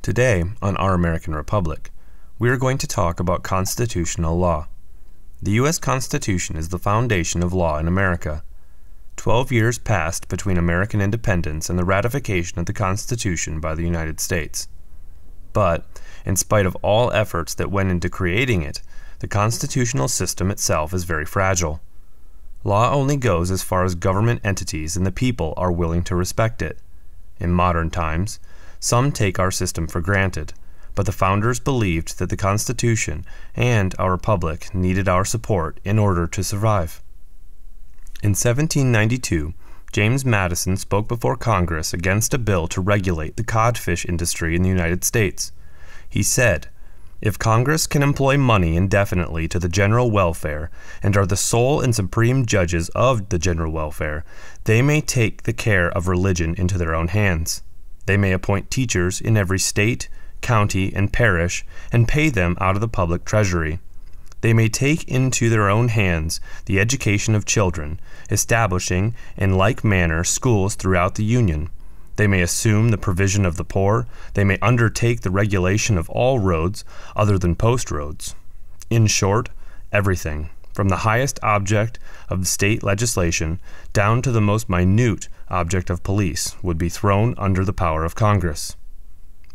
Today, on Our American Republic, we are going to talk about constitutional law. The U.S. Constitution is the foundation of law in America. 12 years passed between American independence and the ratification of the Constitution by the United States. But, in spite of all efforts that went into creating it, the constitutional system itself is very fragile. Law only goes as far as government entities and the people are willing to respect it. In modern times, some take our system for granted, but the founders believed that the Constitution and our republic needed our support in order to survive. In 1792, James Madison spoke before Congress against a bill to regulate the codfish industry in the United States. He said, "If Congress can employ money indefinitely to the general welfare and are the sole and supreme judges of the general welfare, they may take the care of religion into their own hands. They may appoint teachers in every state, county, and parish and pay them out of the public treasury. They may take into their own hands the education of children, establishing in like manner schools throughout the Union. They may assume the provision of the poor. They may undertake the regulation of all roads other than post roads. In short, everything, from the highest object of state legislation down to the most minute object of police, would be thrown under the power of Congress."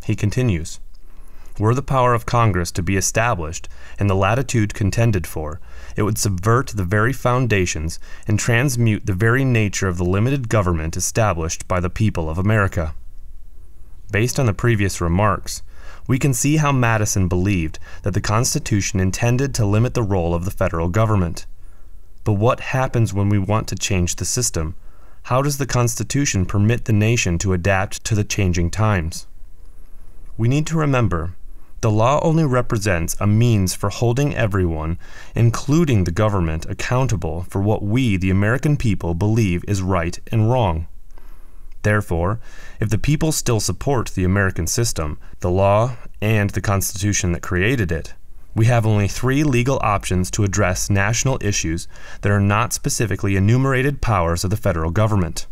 He continues, "Were the power of Congress to be established in the latitude contended for, it would subvert the very foundations and transmute the very nature of the limited government established by the people of America." Based on the previous remarks, we can see how Madison believed that the Constitution intended to limit the role of the federal government. But what happens when we want to change the system? How does the Constitution permit the nation to adapt to the changing times? We need to remember, the law only represents a means for holding everyone, including the government, accountable for what we, the American people, believe is right and wrong. Therefore, if the people still support the American system, the law, and the Constitution that created it, we have only three legal options to address national issues that are not specifically enumerated powers of the federal government.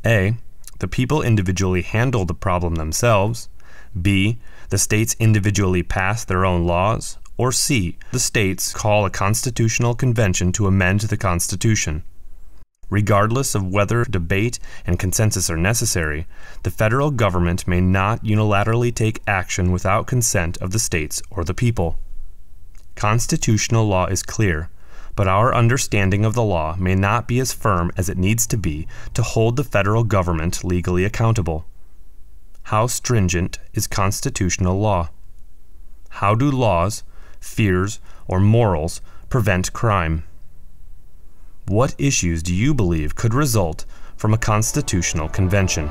A. The people individually handle the problem themselves. B. The states individually pass their own laws. Or C. The states call a constitutional convention to amend the Constitution. Regardless of whether debate and consensus are necessary, the federal government may not unilaterally take action without consent of the states or the people. Constitutional law is clear, but our understanding of the law may not be as firm as it needs to be to hold the federal government legally accountable. How stringent is constitutional law? How do laws, fears, or morals prevent crime? What issues do you believe could result from a constitutional convention?